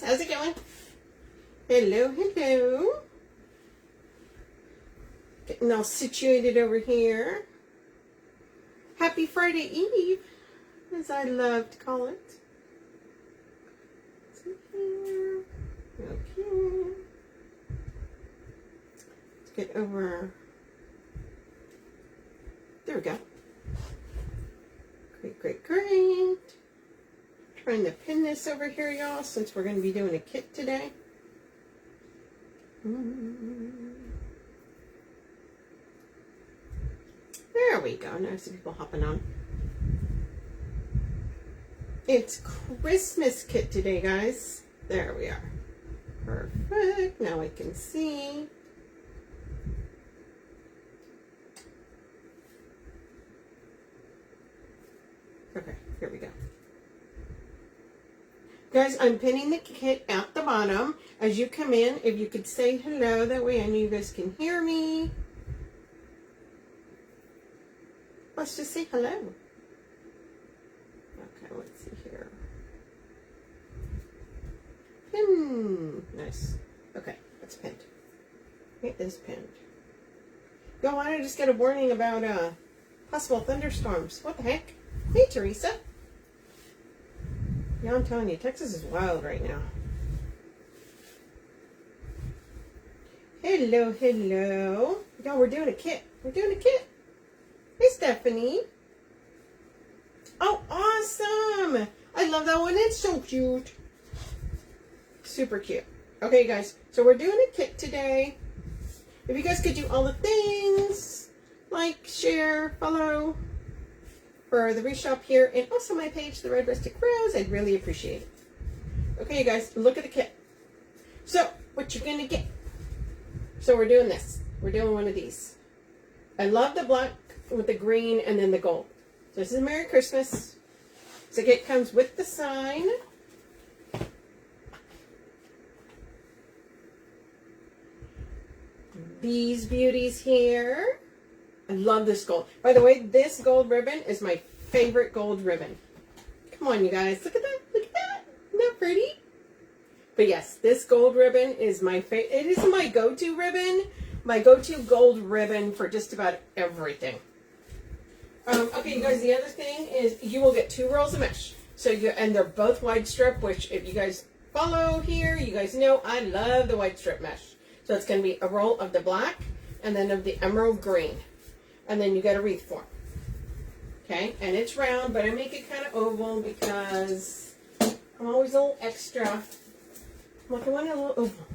How's it going? Hello, hello. Getting all situated over here. Happy Friday Eve, as I love to call it. See here. Okay. Let's get over. There we go. Great, great, great. Trying to pin this over here, y'all, since we're going to be doing a kit today. There we go. Now I see people hopping on. It's Christmas kit today, guys. There we are. Perfect. Now I can see. Okay, here we go. Guys, I'm pinning the kit at the bottom. As you come in, if you could say hello, that way I know you guys can hear me. Let's just say hello. Okay, let's see here. Pin. Nice. Okay, that's pinned. It is pinned. Y'all want to just get a warning about possible thunderstorms. What the heck? Hey, Teresa. Yeah, I'm telling you, Texas is wild right now. Hello, hello. Y'all, we're doing a kit. We're doing a kit. Hey, Stephanie. Oh, awesome. I love that one. It's so cute. Super cute. Okay, guys. So we're doing a kit today. If you guys could do all the things, like, share, follow, for the Wreath shop here, and also my page, The Red Rustic Rose, I'd really appreciate it. Okay, you guys, look at the kit. So, what you're going to get. So, we're doing this. We're doing one of these. I love the black with the green and then the gold. So, this is Merry Christmas. So, the kit comes with the sign. These beauties here. I love this gold. By the way, this gold ribbon is my favorite gold ribbon. Come on, you guys. Look at that. Look at that. Isn't that pretty? But yes, this gold ribbon is my favorite. It is my go-to ribbon. My go-to gold ribbon for just about everything. Okay, you guys, the other thing is you will get 2 rolls of mesh. So and they're both wide strip, which if you guys follow here, you guys know I love the wide strip mesh. So it's going to be a roll of the black and then of the emerald green. And then you get a wreath form. Okay, and it's round, but I make it kind of oval because I'm always a little extra. I'm like, I want it a little oval.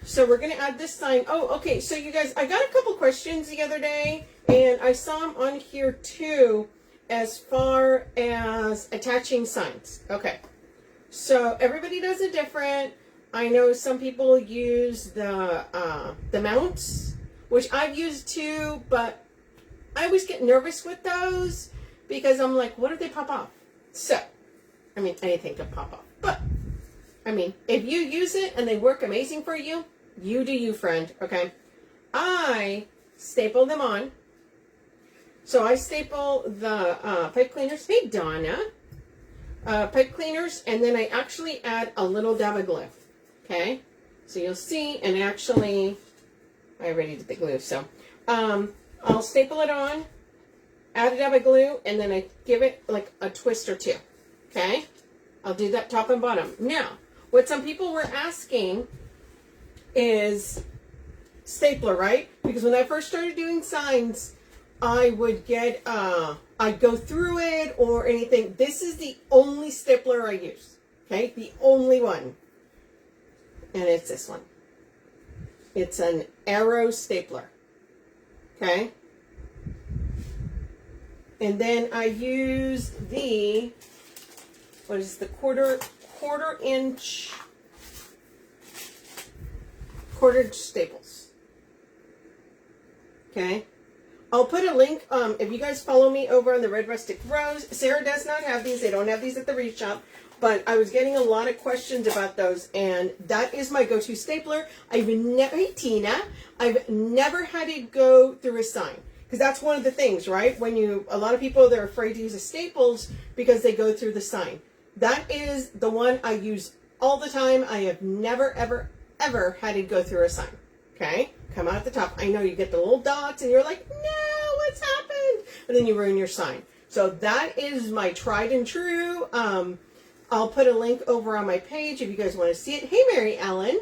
So we're going to add this sign. Oh, okay, so you guys, I got a couple questions the other day, and I saw them on here too, as far as attaching signs. Okay, so everybody does it different. I know some people use the mounts, which I've used too, but I always get nervous with those because I'm like, what if they pop off? So, I mean, anything can pop off. But, I mean, if you use it and they work amazing for you, you do you, friend, okay? I staple them on. So I staple the pipe cleaners. Hey, Donna. Pipe cleaners, and then I actually add a little dab of glue, okay? So you'll see, and actually, I already did the glue, so I'll staple it on, add a dab of glue, and then I give it like a twist or two, okay? I'll do that top and bottom. Now, what some people were asking is stapler, right? Because when I first started doing signs, I would get, I'd go through it or anything. This is the only stapler I use, okay? The only one. And it's this one. It's an arrow stapler, okay? And then I use the, what is the quarter inch staples, okay? I'll put a link, if you guys follow me over on the Red Rustic Rose. Sarah does not have these. They don't have these at the Wreath shop. But I was getting a lot of questions about those, and that is my go-to stapler. Hey, Tina, I've never had to go through a sign. Because that's one of the things, right? When a lot of people, they're afraid to use the staples because they go through the sign. That is the one I use all the time. I have never, ever, ever had to go through a sign. Okay? Come out the top. I know you get the little dots and you're like, no, what's happened? And then you ruin your sign. So that is my tried and true. I'll put a link over on my page if you guys want to see it. Hey, Mary Ellen.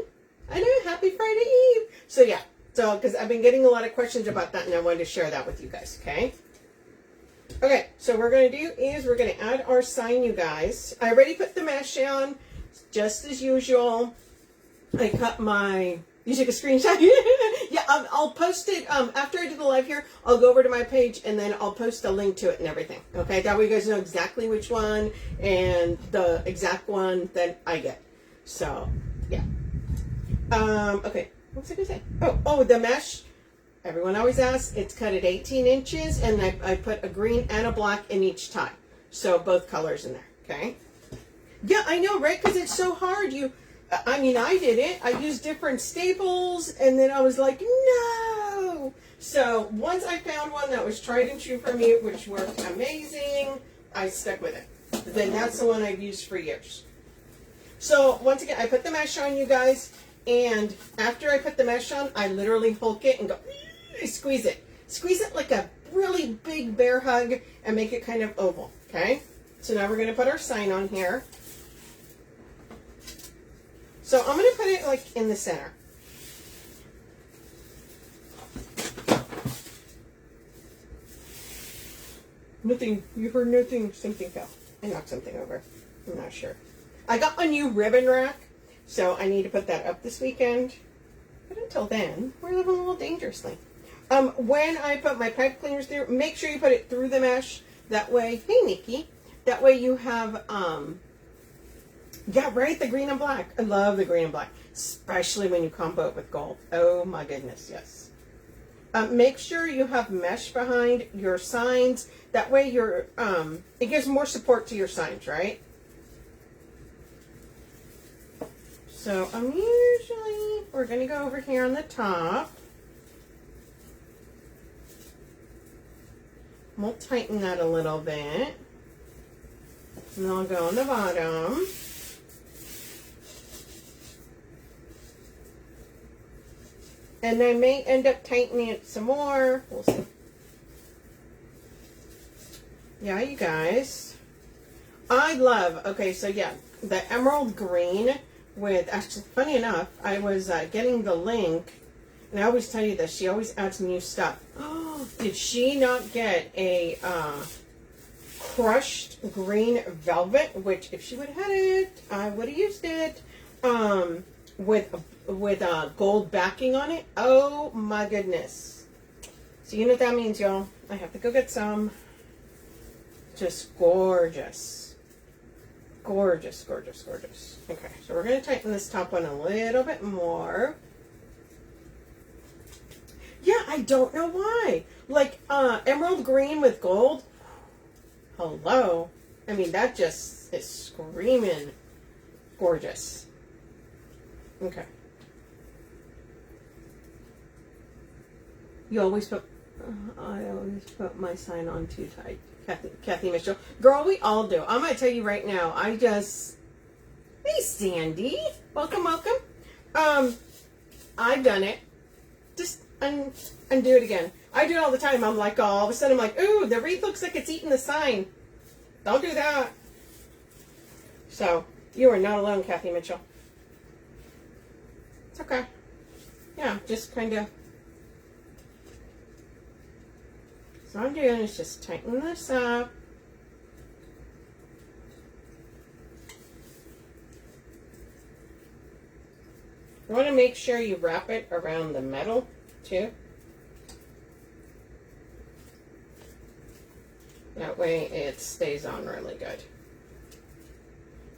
I know. Happy Friday Eve. So yeah. So, because I've been getting a lot of questions about that and I wanted to share that with you guys. Okay? Okay, so what we're going to do is we're going to add our sign, you guys. I already put the mesh on, just as usual. I cut my, you took a screenshot? Yeah, I'll post it, after I do the live here, I'll go over to my page and then I'll post a link to it and everything. Okay, that way you guys know exactly which one and the exact one that I get. So, yeah. Okay, what was I going to say? Oh, the mesh. Everyone always asks, it's cut at 18 inches, and I put a green and a black in each tie. So both colors in there, okay? Yeah, I know, right? Because it's so hard. I mean, I did it. I used different staples, and then I was like, no! So once I found one that was tried and true for me, which worked amazing, I stuck with it. Then that's the one I've used for years. So once again, I put the mesh on, you guys, and after I put the mesh on, I literally hulk it and go... Squeeze it. Squeeze it like a really big bear hug and make it kind of oval, okay? So now we're going to put our sign on here. So I'm going to put it like in the center. Nothing. You heard nothing. Something fell. I knocked something over. I'm not sure. I got a new ribbon rack, so I need to put that up this weekend. But until then, we're living a little dangerously. When I put my pipe cleaners through, make sure you put it through the mesh. That way, hey Nikki, that way you have, yeah, right, the green and black. I love the green and black, especially when you combo it with gold. Oh my goodness, yes. Make sure you have mesh behind your signs. That way you're, it gives more support to your signs, right? So we're going to go over here on the top. We'll tighten that a little bit. And I'll go on the bottom. And I may end up tightening it some more. We'll see. Yeah, you guys. I love, okay, so yeah, the emerald green with, actually, funny enough, I was getting the link, and I always tell you this, she always adds new stuff. Oh, did she not get a crushed green velvet, which if she would have had it, I would have used it, with gold backing on it. Oh my goodness. So you know what that means, y'all. I have to go get some. Just gorgeous. Gorgeous, gorgeous, gorgeous. Okay, so we're going to tighten this top one a little bit more. Yeah, I don't know why. Like, emerald green with gold. Hello. I mean, that just is screaming gorgeous. Okay. You always put, I always put my sign on too tight. Kathy Mitchell. Girl, we all do. I'm going to tell you right now, hey Sandy. Welcome, welcome. I've done it. Just undo it again. I do it all the time. I'm like, all of a sudden I'm like, ooh, the wreath looks like it's eating the sign. Don't do that. So, you are not alone, Kathy Mitchell. It's okay. Yeah, just kind of. So all I'm doing is just tighten this up. You want to make sure you wrap it around the metal too. That way it stays on really good.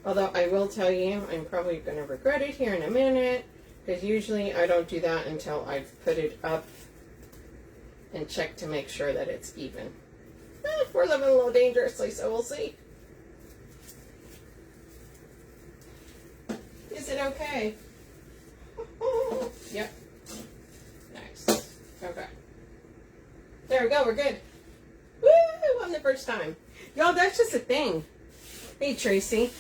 Although I will tell you, I'm probably going to regret it here in a minute, because usually I don't do that until I've put it up and check to make sure that it's even. We're living a little dangerously, so we'll see. Is it okay? Yep. Nice. Okay. There we go, we're good. Woo! On the first time. Y'all, that's just a thing. Hey, Tracy.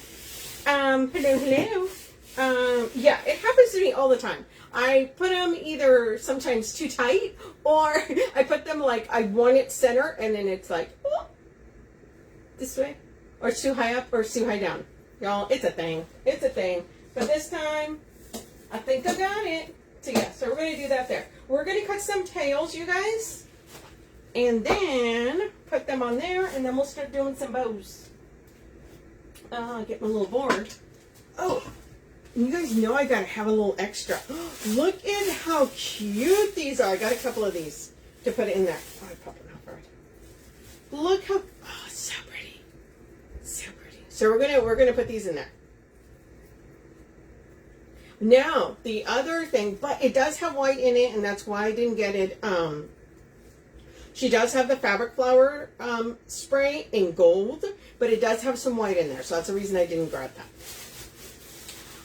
Hello. Yeah, it happens to me all the time. I put them either sometimes too tight, or I put them like I want it center, and then it's like, oh, this way, or it's too high up, or it's too high down. Y'all, it's a thing. It's a thing. But this time, I think I got it. So yeah, so we're going to do that there. We're going to cut some tails, you guys, and then put them on there, and then we'll start doing some bows. Get my little board. Oh, you guys know I gotta have a little extra. Look at how cute these are. I got a couple of these to put in there. Oh, I popped them out already. Look how, oh, it's so pretty. So pretty. So we're gonna put these in there. Now, the other thing, but it does have white in it, and that's why I didn't get it. She does have the fabric flower spray in gold, but it does have some white in there, so that's the reason I didn't grab that.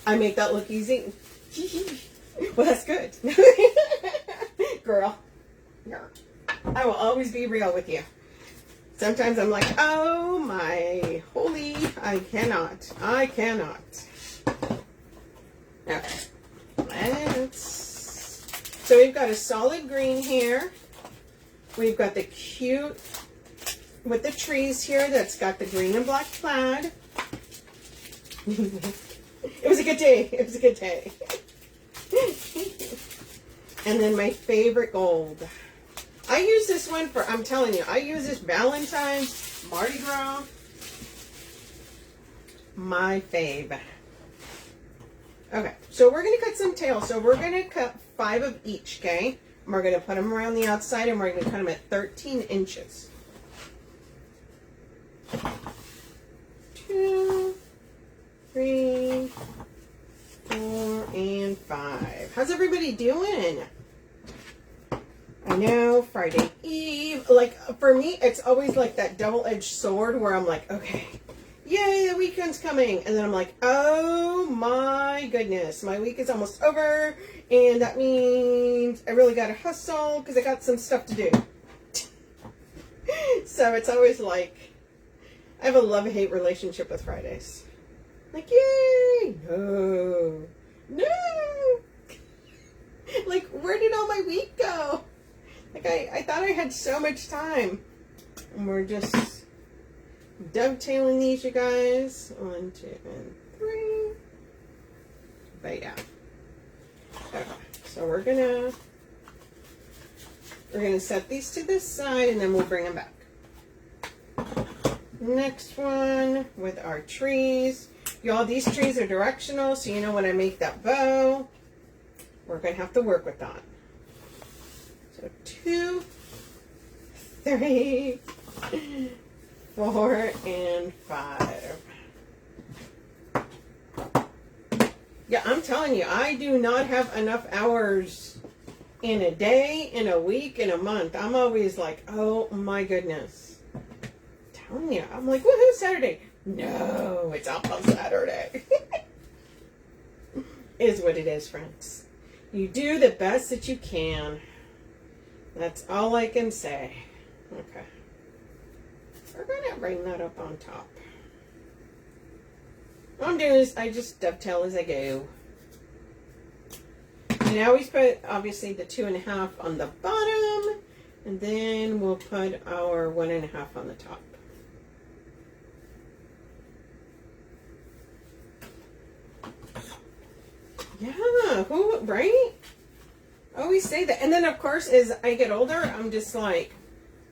I make that look easy. Well, that's good. Girl, I will always be real with you. Sometimes I'm like, oh my holy, I cannot. Okay, so we've got a solid green here. We've got the cute with the trees here that's got the green and black plaid. It was a good day. It was a good day. And then my favorite gold. I use this one for, I'm telling you, I use this Valentine's, Mardi Gras. My fave. Okay, so we're going to cut some tails. So we're going to cut 5 of each, okay? And we're going to put them around the outside, and we're going to cut them at 13 inches. 2, 3, 4, and 5. How's everybody doing? I know, Friday Eve. Like, for me, it's always like that double-edged sword where I'm like, okay, yay, the weekend's coming. And then I'm like, oh my goodness, my week is almost over. And that means I really got to hustle because I got some stuff to do. So it's always like, I have a love-hate relationship with Fridays. Like, yay! No. Like, where did all my week go? Like, I thought I had so much time. And we're just dovetailing these, you guys. 1, 2, and 3. But yeah. Okay. So we're gonna set these to this side, and then we'll bring them back. Next one with our trees. Y'all, these trees are directional, so you know when I make that bow, we're going to have to work with that. So 2, 3, 4, and 5. Yeah, I'm telling you, I do not have enough hours in a day, in a week, in a month. I'm always like, oh my goodness. I'm telling you, I'm like, woohoo, Saturday. No, it's almost Saturday. Is what it is, friends. You do the best that you can. That's all I can say. Okay. We're going to bring that up on top. What I'm doing is I just dovetail as I go. And I always put, obviously, the 2.5 on the bottom. And then we'll put our 1.5 on the top. Yeah, who, right? I always say that. And then, of course, as I get older, I'm just like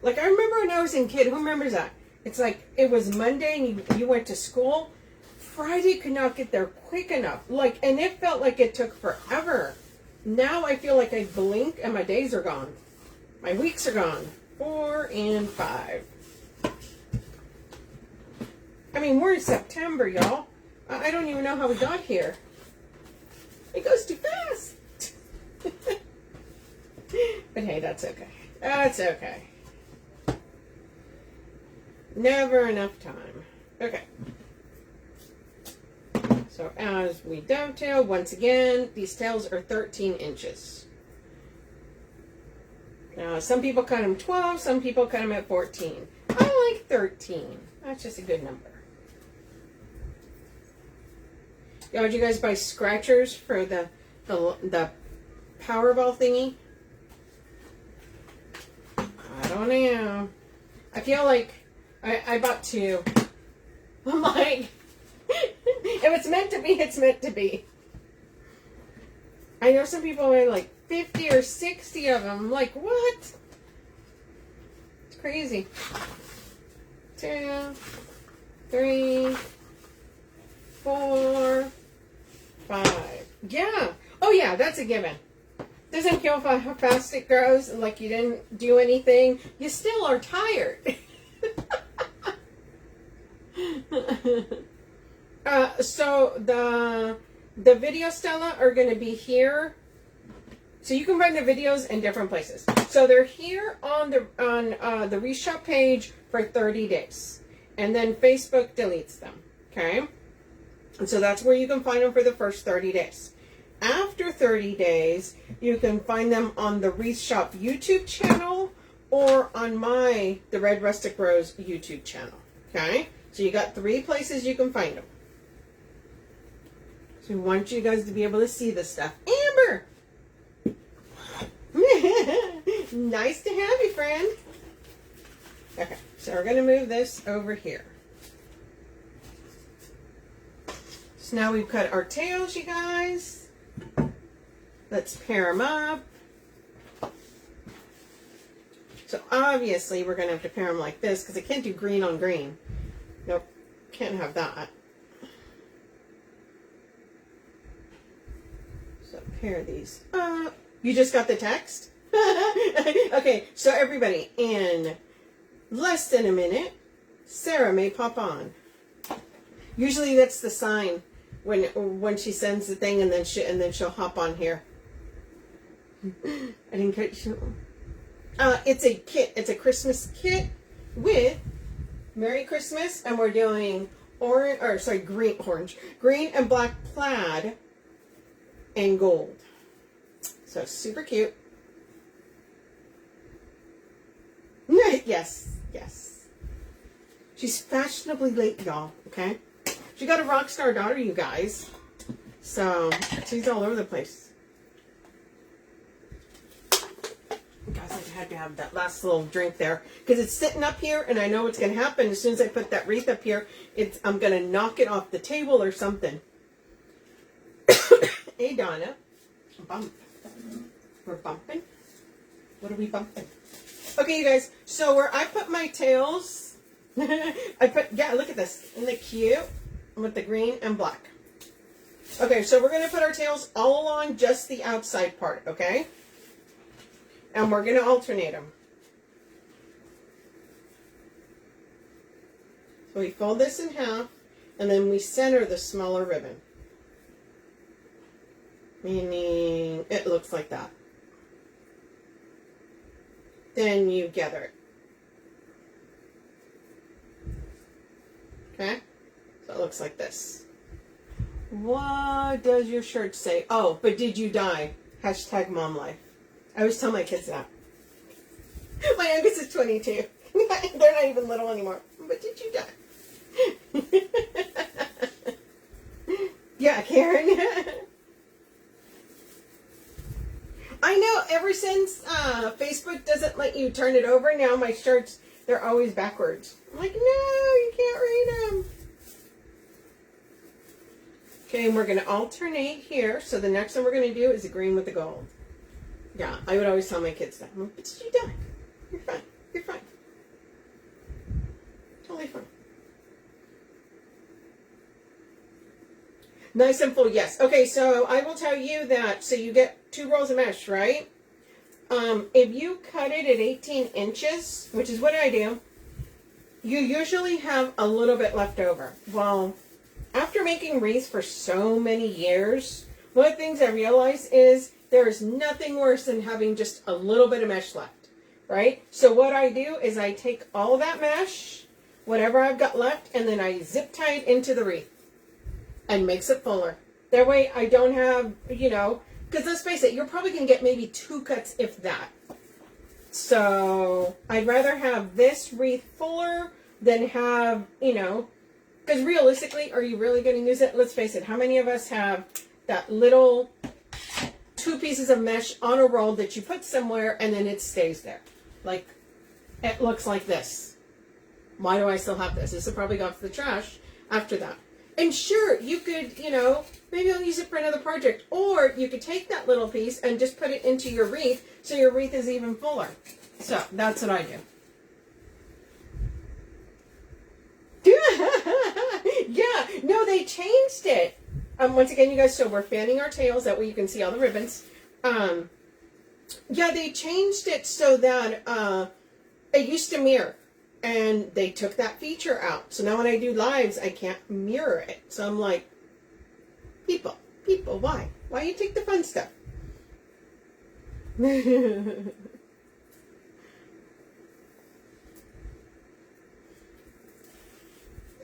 I remember when I was a kid, who remembers that? It's like, it was Monday and you went to school. Friday could not get there quick enough. Like, and it felt like it took forever. Now I feel like I blink and my days are gone. My weeks are gone. 4 and 5. I mean, we're in September, y'all. I don't even know how we got here. It goes too fast. But hey, that's okay. That's okay. Never enough time. Okay. So as we dovetail, once again, these tails are 13 inches. Now, some people cut them 12, some people cut them at 14. I like 13. That's just a good number. Yeah, would you guys buy scratchers for the Powerball thingy? I don't know. I feel like I bought 2. I'm like, if it's meant to be, it's meant to be. I know some people buy like 50 or 60 of them. I'm like, what? It's crazy. 2, 3, 4, 5. Yeah. Oh yeah, that's a given. Doesn't care how fast it grows, like you didn't do anything. You still are tired. So the video Stella are going to be here. So you can find the videos in different places. So they're here on the Wreath Shop page for 30 days. And then Facebook deletes them. Okay? And so that's where you can find them for the first 30 days. After 30 days, you can find them on the Wreath Shop YouTube channel or on the Red Rustic Rose YouTube channel. Okay? So you got 3 places you can find them. So we want you guys to be able to see this stuff. Amber! Nice to have you, friend. Okay, so we're going to move this over here. So now we've cut our tails, you guys. Let's pair them up. So obviously we're going to have to pair them like this because I can't do green on green. Nope, can't have that. So pair these up. You just got the text? Okay, so everybody, in less than a minute, Sarah may pop on. Usually that's the sign when she sends the thing, and then she'll hop on here. I didn't catch you. It's a kit. It's a Christmas kit with Merry Christmas, and we're doing green and black plaid and gold. So super cute. Yes, yes. She's fashionably late, y'all, okay? She got a rock star daughter, you guys. So, she's all over the place. Guys, I had to have that last little drink there. Because it's sitting up here, and I know what's going to happen. As soon as I put that wreath up here, I'm going to knock it off the table or something. Hey, Donna. Bump. We're bumping. What are we bumping? Okay, you guys. So where I put my tails, look at this. Isn't it cute? With the green and black. Okay, so we're going to put our tails all along just the outside part, okay? And we're going to alternate them. So we fold this in half, and then we center the smaller ribbon. Meaning it looks like that. Then you gather it. Okay? So it looks like this. What does your shirt say? Oh, but did you die? Hashtag mom life. I always tell my kids that. My youngest is 22. They're not even little anymore. But did you die? Yeah, Karen. I know, ever since Facebook doesn't let you turn it over, now my shirts, they're always backwards. I'm like, no, you can't read them. Okay, and we're going to alternate here. So the next one we're going to do is the green with the gold. Yeah, I would always tell my kids that. But did you die? You're fine. You're fine. Totally fine. Nice and full, yes. Okay, so I will tell you that, so you get 2 rolls of mesh, right? If you cut it at 18 inches, which is what I do, you usually have a little bit left over. Well, after making wreaths for so many years, one of the things I realized is there is nothing worse than having just a little bit of mesh left, right? So what I do is I take all that mesh, whatever I've got left, and then I zip tie it into the wreath. And makes it fuller. That way I don't have, because let's face it, you're probably going to get maybe 2 cuts, if that. So I'd rather have this wreath fuller than have, Because realistically, are you really going to use it? Let's face it. How many of us have that little 2 pieces of mesh on a roll that you put somewhere and then it stays there? Like, it looks like this. Why do I still have this? This will probably go to the trash after that. And sure, you could, you know, maybe I'll use it for another project. Or you could take that little piece and just put it into your wreath so your wreath is even fuller. So, that's what I do. Yeah, no, they changed it. Once again, you guys, so we're fanning our tails. That way you can see all the ribbons. Yeah, they changed it so that it used to mirror. And they took that feature out. So now when I do lives, I can't mirror it. So I'm like, people, why? Why you take the fun stuff?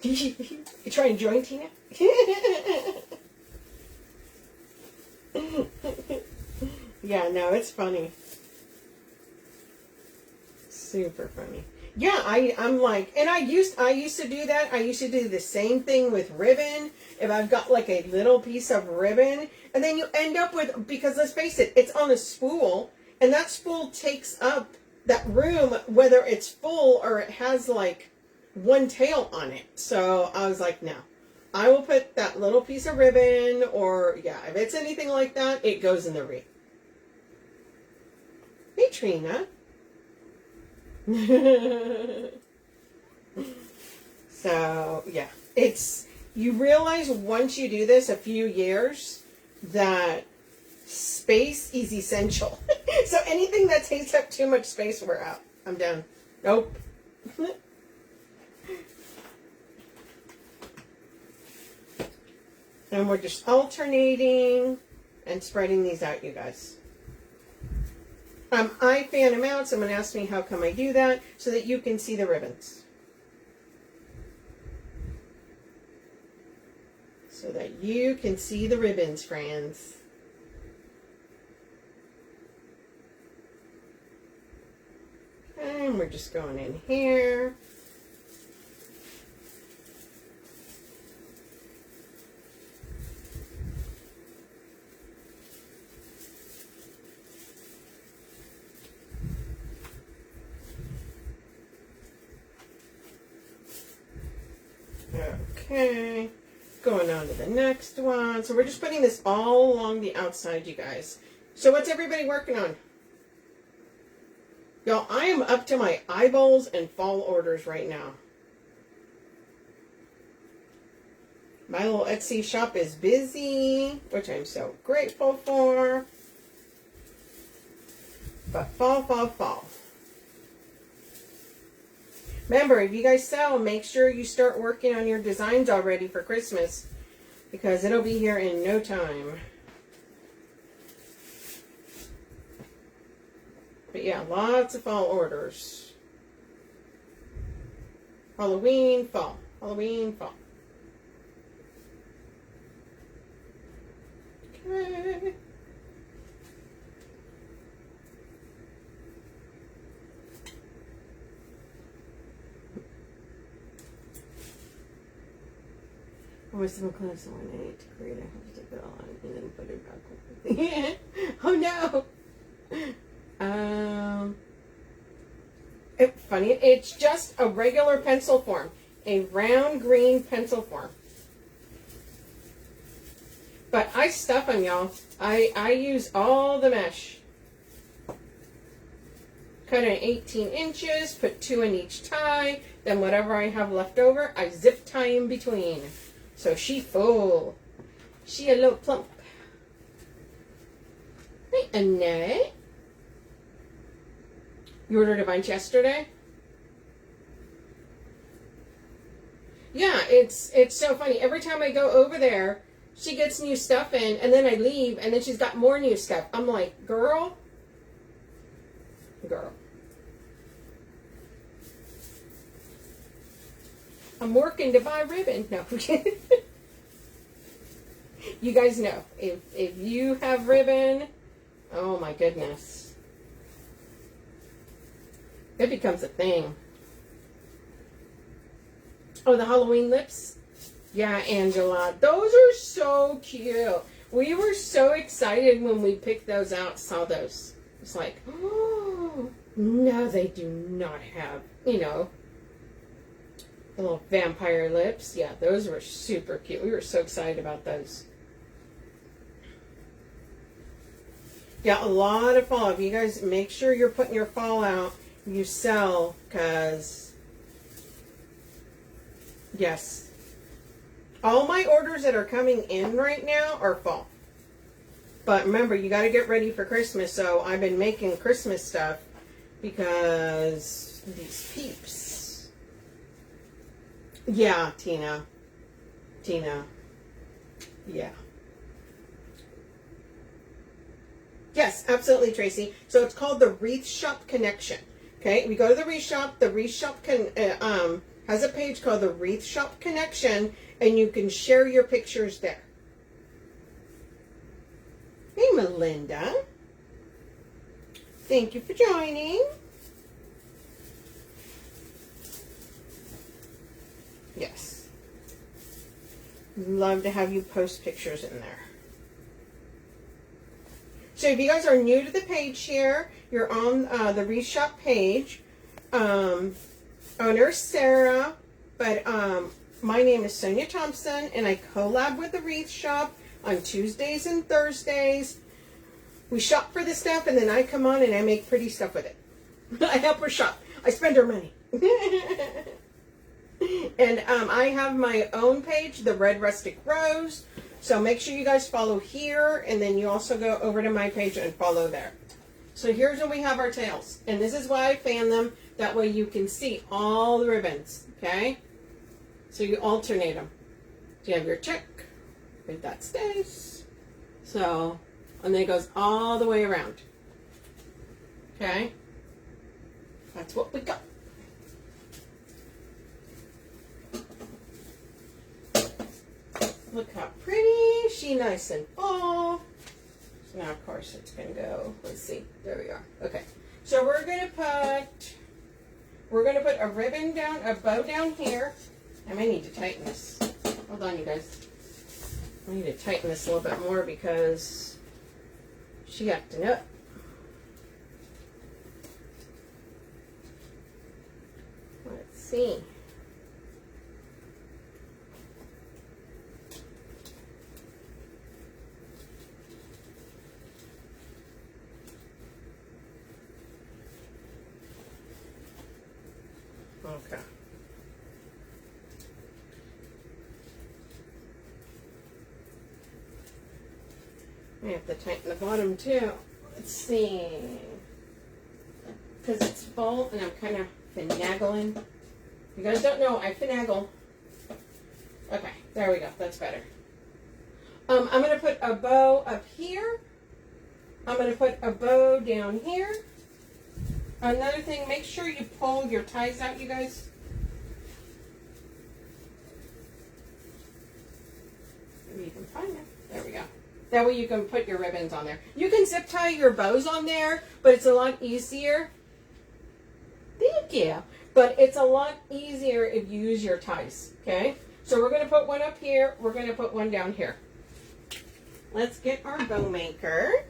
You try and join, Tina? Yeah, no, it's funny. Super funny. Yeah, I'm like, and I used to do that. I used to do the same thing with ribbon. If I've got like a little piece of ribbon, and then you end up with, because let's face it, it's on a spool, and that spool takes up that room, whether it's full or it has like one tail on it. So I was like, no, I will put that little piece of ribbon, or yeah, if it's anything like that, it goes in the wreath. Hey, Trina. So yeah, it's, you realize once you do this a few years that space is essential. So anything that takes up too much space, we're out. I'm done. Nope. And we're just alternating and spreading these out, you guys. I fan them out. Someone asked me how come I do that, so that you can see the ribbons. So that you can see the ribbons, friends. And we're just going in here. Okay, going on to the next one. So we're just putting this all along the outside, you guys. So what's everybody working on? Y'all, I am up to my eyeballs in fall orders right now. My little Etsy shop is busy, which I'm so grateful for. But fall. Remember, if you guys sell, make sure you start working on your designs already for Christmas, because it'll be here in no time. But yeah, lots of fall orders. Halloween, fall. Halloween, fall. Okay. Always some clothes on it to create. I have to take it all on and then put it back. Oh no. It's funny. It's just a regular pencil form, a round green pencil form. But I stuff them, y'all. I use all the mesh. Cut it 18 inches. Put 2 in each tie. Then whatever I have left over, I zip tie in between. So she full. She a little plump. Hey, Annette. You ordered a bunch yesterday? Yeah, it's so funny. Every time I go over there, she gets new stuff in, and then I leave, and then she's got more new stuff. I'm like, girl. I'm working to buy ribbon. No. You guys know, if you have ribbon, oh my goodness. It becomes a thing. Oh, the Halloween lips. Yeah, Angela. Those are so cute. We were so excited when we picked those out, saw those. It's like, oh, no, they do not have, you know, the little vampire lips. Yeah, those were super cute. We were so excited about those. Yeah, a lot of fall. If you guys make sure you're putting your fall out, you sell, because, yes, all my orders that are coming in right now are fall. But remember, you got to get ready for Christmas. So I've been making Christmas stuff because these peeps. Yeah, Tina. Yeah. Yes, absolutely, Tracy. So it's called the Wreath Shop Connection. Okay, we go to the Wreath Shop. The Wreath Shop has a page called the Wreath Shop Connection, and you can share your pictures there. Hey, Melinda. Thank you for joining. Yes. Love to have you post pictures in there. So if you guys are new to the page here, you're on the Wreath Shop page. Owner is Sarah, but my name is Sonia Thompson, and I collab with the Wreath Shop on Tuesdays and Thursdays. We shop for the stuff, and then I come on and I make pretty stuff with it. I help her shop. I spend her money. And I have my own page, the Red Rustic Rose. So make sure you guys follow here, and then you also go over to my page and follow there. So here's when we have our tails. And this is why I fan them. That way you can see all the ribbons, okay? So you alternate them. So you have your check, if that stays. So, and then it goes all the way around. Okay? That's what we got. Look how pretty. She nice and full. So now, of course, it's going to go. Let's see. There we are. Okay. So we're going to put a ribbon down, a bow down here. I may need to tighten this. Hold on, you guys. I need to tighten this a little bit more because she acting up. Let's see. Okay. I have to tighten the bottom too. Let's see. Because it's full and I'm kind of finagling. You guys don't know, I finagle. Okay, there we go. That's better. I'm going to put a bow up here. I'm going to put a bow down here. Another thing, make sure you pull your ties out, you guys. Maybe you can find it. There we go. That way you can put your ribbons on there. You can zip tie your bows on there, but it's a lot easier. Thank you. But it's a lot easier if you use your ties, okay? So we're going to put one up here. We're going to put one down here. Let's get our bow maker.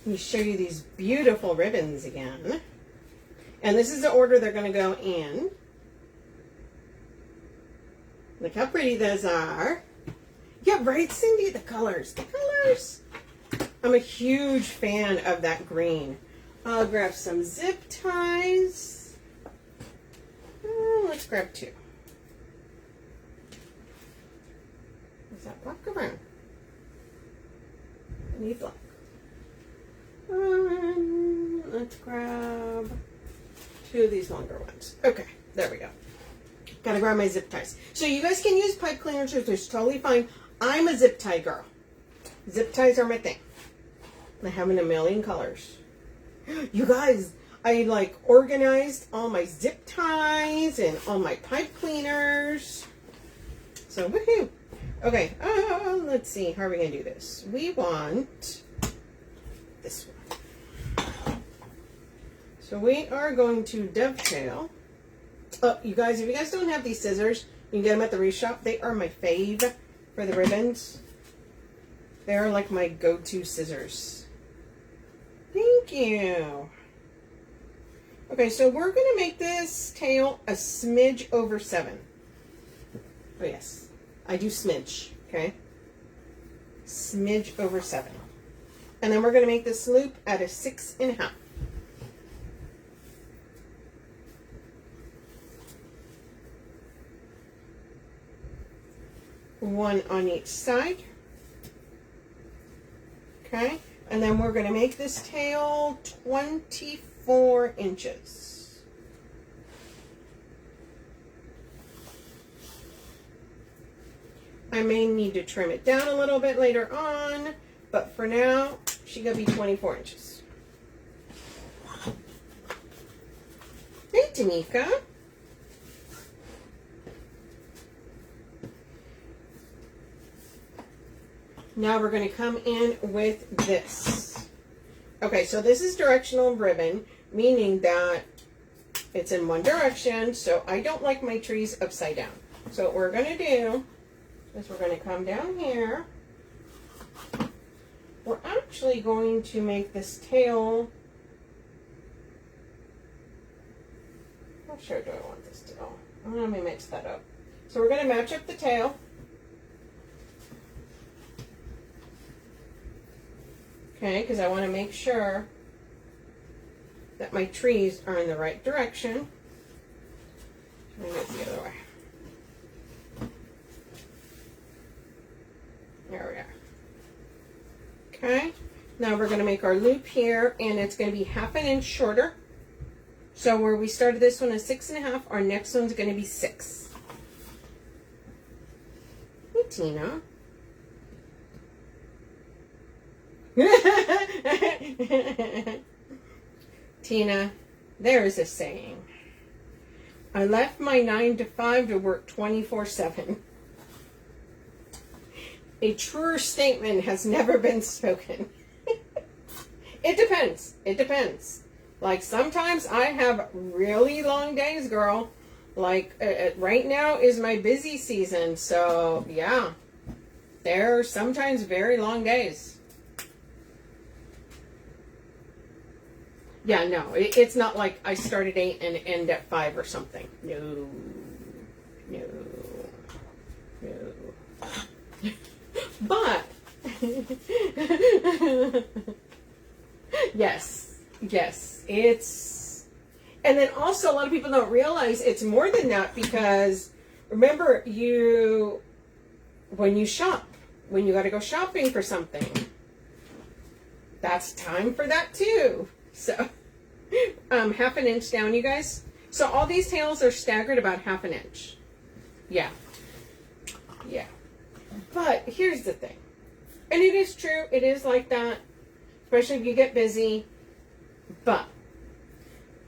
Let me show you these beautiful ribbons again. And this is the order they're going to go in. Look how pretty those are. Yeah, right, Cindy? The colors. The colors. I'm a huge fan of that green. I'll grab some zip ties. Let's grab two. Is that black or brown? I need black. Let's grab two of these longer ones. Okay, there we go. Gotta grab my zip ties. So you guys can use pipe cleaners, which is totally fine. I'm a zip tie girl. Zip ties are my thing. I have in a million colors. You guys, I like organized all my zip ties and all my pipe cleaners. So woohoo. Okay, let's see. How are we gonna do this? We want this one. So we are going to dovetail. Oh, you guys, if you guys don't have these scissors, you can get them at the Wreath shop. They are my fave for the ribbons. They're like my go-to scissors. Thank you. Okay, so we're going to make this tail a smidge over 7. Oh, yes. I do smidge, okay? Smidge over 7. And then we're going to make this loop at a 6.5. One on each side. Okay, and then we're going to make this tail 24 inches. I may need to trim it down a little bit later on, but for now, she's going to be 24 inches. Hey, Danica. Now we're going to come in with this. Okay, so this is directional ribbon, meaning that it's in one direction, so I don't like my trees upside down. So what we're going to do is we're going to come down here. We're actually going to make this tail. How sure do I want this tail? Let me mix that up. So we're going to match up the tail. Okay, because I want to make sure that my trees are in the right direction. Maybe it's the other way. There we are. Okay, now we're going to make our loop here, and it's going to be 1/2 inch shorter. So where we started this one at 6.5, our next one's going to be 6. Hey, Tina. Tina, there is a saying. I left my 9 to 5 to work 24/7. A truer statement has never been spoken. It depends. It depends. Like sometimes I have really long days, girl. Like right now is my busy season. So yeah, there are sometimes very long days. Yeah, no, it's not like I start at 8 and end at 5 or something. No, no, no. But, yes, it's, and then also a lot of people don't realize it's more than that because remember when you shop, when you got to go shopping for something, that's time for that too. So, 1/2 inch down, you guys. So all these tails are staggered about 1/2 inch. Yeah. Yeah. But here's the thing. And it is true. It is like that. Especially if you get busy. But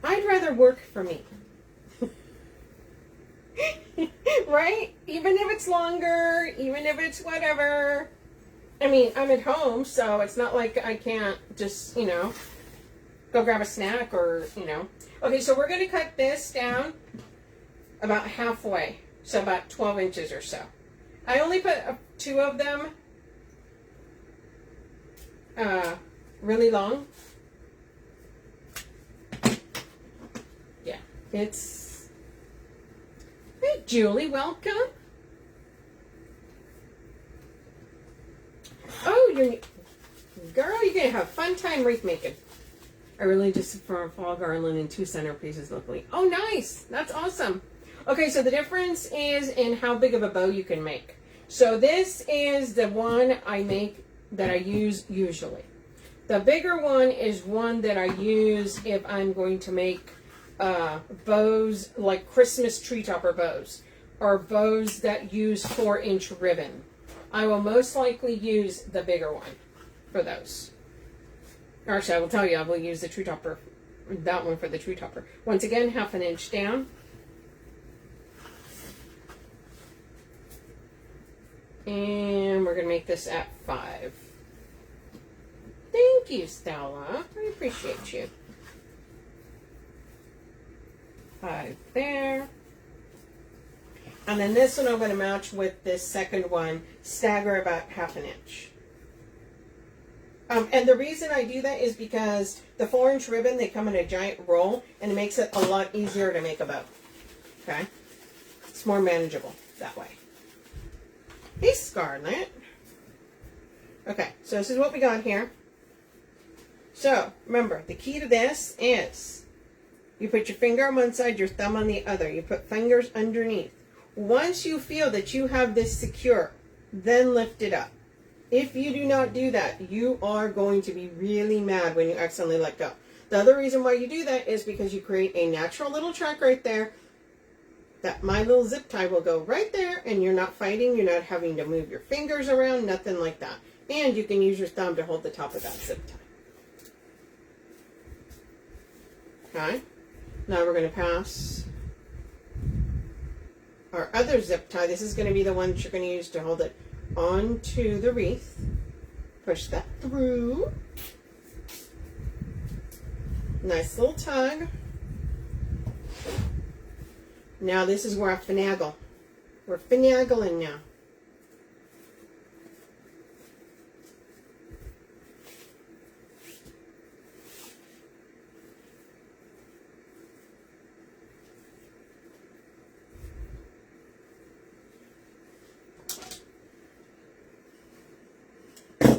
I'd rather work for me. Right? Even if it's longer. Even if it's whatever. I mean, I'm at home. So it's not like I can't just, go grab a snack or, Okay, so we're going to cut this down about halfway. So about 12 inches or so. I only put 2 of them really long. Yeah, it's... Hey, Julie, welcome. Oh, girl, you're going to have a fun time wreath making. I really just for a fall garland and 2 centerpieces locally. Oh, nice. That's awesome. Okay, so the difference is in how big of a bow you can make. So this is the one I make that I use usually. The bigger one is one that I use if I'm going to make bows like Christmas tree topper bows or bows that use 4-inch ribbon. I will most likely use the bigger one for those. Actually, I will tell you, I will use the tree topper, that one for the tree topper. Once again, 1/2 inch down. And we're going to make this at 5. Thank you, Stella. I appreciate you. 5 there. And then this one I'm going to match with this second one, stagger about 1/2 inch. And the reason I do that is because the 4-inch ribbon, they come in a giant roll, and it makes it a lot easier to make a bow. Okay? It's more manageable that way. Hey, Scarlett. Okay, so this is what we got here. So, remember, the key to this is you put your finger on one side, your thumb on the other. You put fingers underneath. Once you feel that you have this secure, then lift it up. If you do not do that, you are going to be really mad when you accidentally let go. The other reason why you do that is because you create a natural little track right there that my little zip tie will go right there, and you're not fighting, you're not having to move your fingers around, nothing like that. And you can use your thumb to hold the top of that zip tie. Okay? Now we're going to pass our other zip tie. This is going to be the one that you're going to use to hold it onto the wreath. Push that through. Nice little tug. Now this is where I finagle. We're finagling now.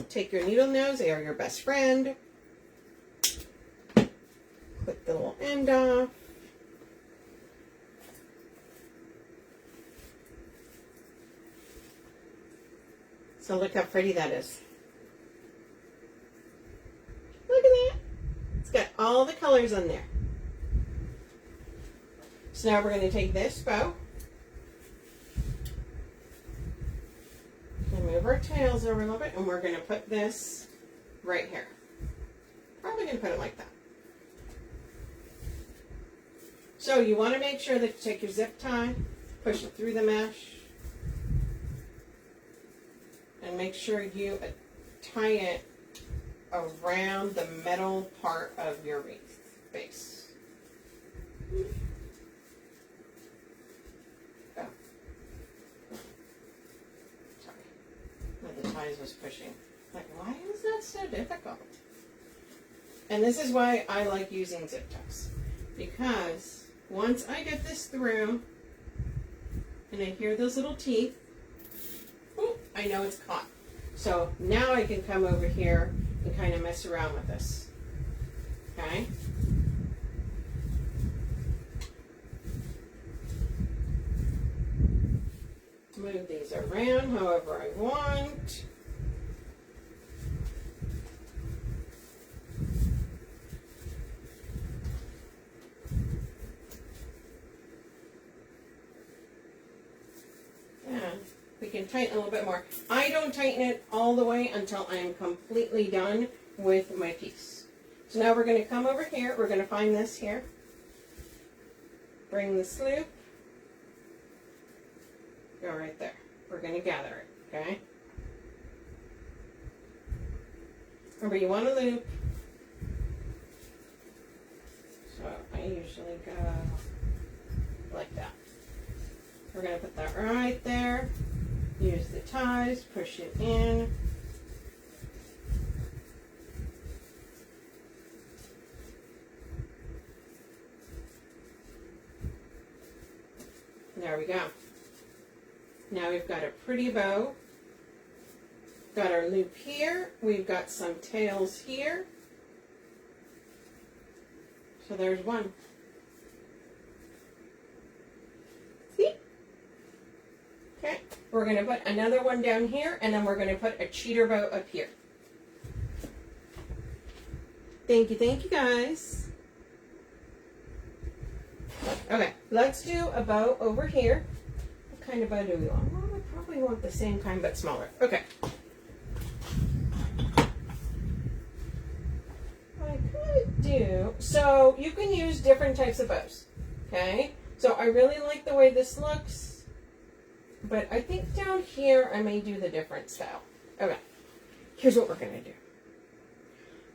Take your needle nose, they are your best friend. Clip the little end off. So look how pretty that is. Look at that. It's got all the colors on there. So now we're going to take this bow and move our tails over a little bit, and we're going to put this right here. Probably going to put it like that. So you want to make sure that you take your zip tie, push it through the mesh, and make sure you tie it around the metal part of your wreath base. Oh. Sorry. The ties was pushing. Like, why is that so difficult? And this is why I like using zip ties. Because once I get this through, and I hear those little teeth, oh, I know it's caught. So now I can come over here and kind of mess around with this. Okay? Move these around however I want. We can tighten a little bit more. I don't tighten it all the way until I'm completely done with my piece. So now we're going to come over here. We're going to find this here. Bring this loop. Go right there. We're going to gather it, okay? Remember, you want to loop. So I usually go like that. We're going to put that right there. Use the ties, push it in. There we go. Now we've got a pretty bow. Got our loop here. We've got some tails here. So there's one. See? Okay. We're going to put another one down here, and then we're going to put a cheater bow up here. Thank you guys. Okay, let's do a bow over here. What kind of bow do we want? Well, we probably want the same kind, but smaller. Okay. I could do, so you can use different types of bows. Okay, so I really like the way this looks. But I think down here I may do the different style. Okay, here's what we're going to do.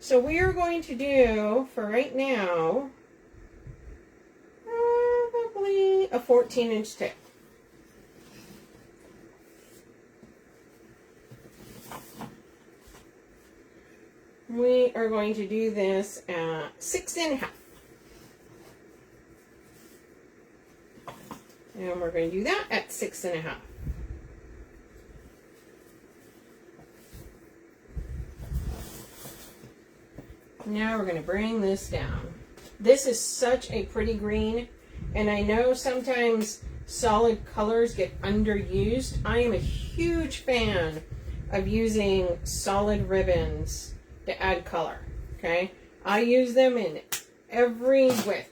So we are going to do, for right now, probably a 14-inch tail. We are going to do this at 6.5. And we're going to do that at 6.5. Now we're going to bring this down. This is such a pretty green, and I know sometimes solid colors get underused. I am a huge fan of using solid ribbons to add color, okay? I use them in every width.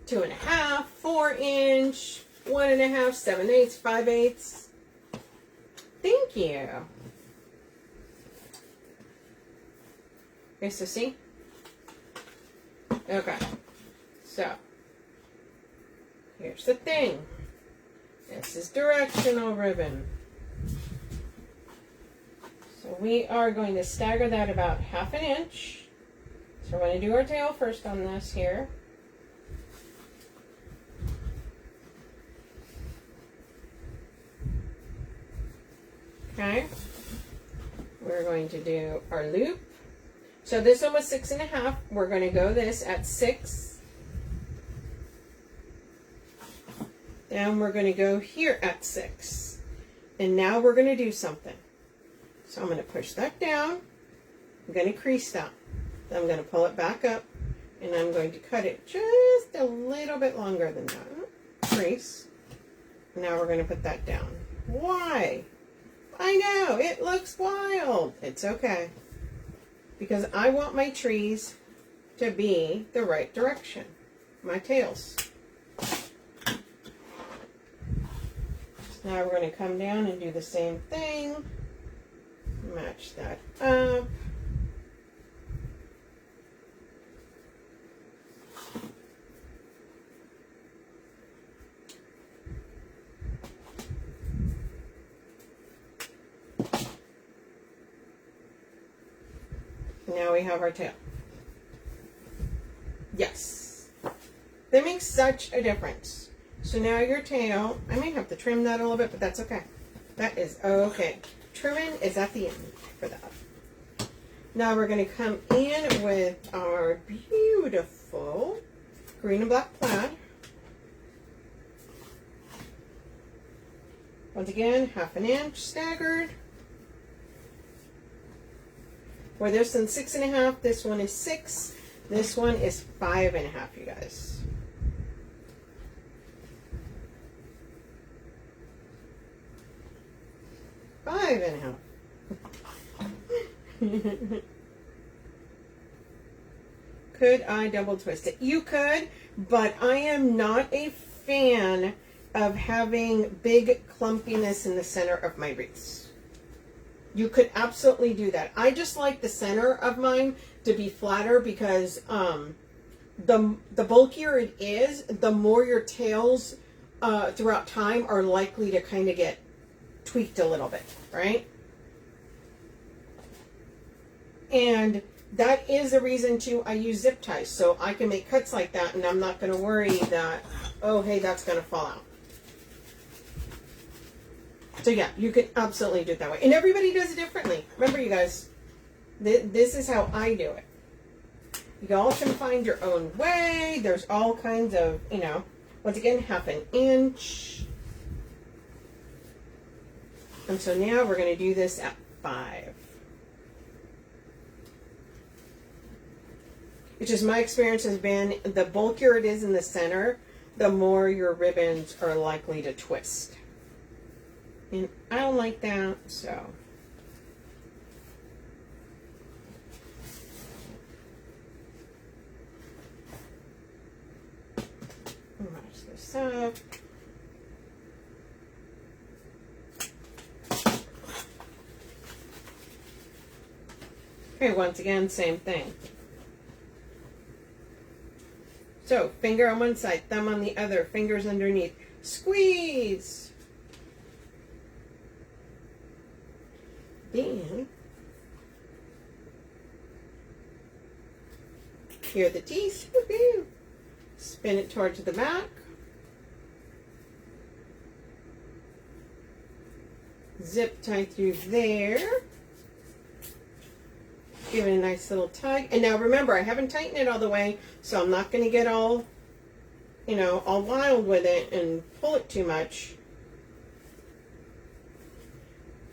2.5, 4-inch, 1.5, 7/8, 5/8. Thank you. Okay, so see? Okay, so here's the thing. This is directional ribbon. So we are going to stagger that about 1/2 inch. So we're going to do our tail first on this here. Okay. We're going to do our loop. So this one was 6.5. We're going to go this at 6. Then we're going to go here at 6. And now we're going to do something. So I'm going to push that down. I'm going to crease that. Then I'm going to pull it back up. And I'm going to cut it just a little bit longer than that. Crease. Now we're going to put that down. Why? I know, it looks wild. It's okay. Because I want my trees to be the right direction. My tails. So now we're going to come down and do the same thing. Match that up. Now we have our tail. Yes. That makes such a difference. So now your tail, I may have to trim that a little bit, but that's okay. That is okay. Trimming is at the end for that. Now we're going to come in with our beautiful green and black plaid. Once again, 1/2 inch staggered. Where this one's 6.5, this one is 6, this one is 5.5, you guys. Five and a half. Could I double twist it? You could, but I am not a fan of having big clumpiness in the center of my wreaths. You could absolutely do that. I just like the center of mine to be flatter because the bulkier it is, the more your tails throughout time are likely to kind of get tweaked a little bit, right? And that is the reason too I use zip ties, so I can make cuts like that and I'm not going to worry that, oh hey, that's going to fall out. So yeah, you can absolutely do it that way. And everybody does it differently. Remember, you guys, this is how I do it. You all can find your own way. There's all kinds of, you know, once again, 1/2 inch. And so now we're going to do this at 5. Which is my experience has been, the bulkier it is in the center, the more your ribbons are likely to twist. And I don't like that, so. Match this up. Okay, once again, same thing. So, finger on one side, thumb on the other, fingers underneath. Squeeze! Then Here are the teeth. Woo-hoo. Spin it towards the back. Zip tie through there. Give it a nice little tug. And now remember, I haven't tightened it all the way, so I'm not going to get all, you know, all wild with it and pull it too much.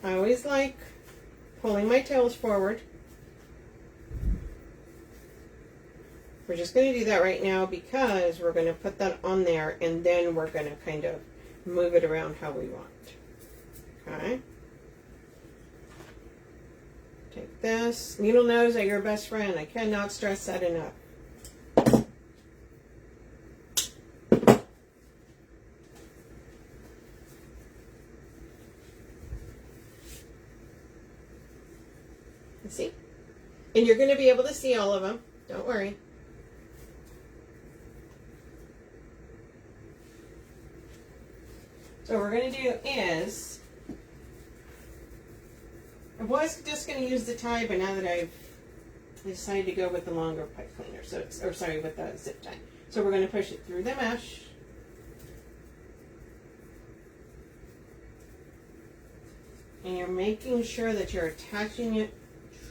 I always like pulling my tails forward. We're just going to do that right now because we're going to put that on there and then we're going to kind of move it around how we want. Okay. Take this. Needle nose are your best friend. I cannot stress that enough. See? And you're going to be able to see all of them. Don't worry. So what we're going to do is, I was just going to use the tie, but now that I've decided to go with the longer pipe cleaner, so it's, or sorry, with the zip tie. So we're going to push it through the mesh. And you're making sure that you're attaching it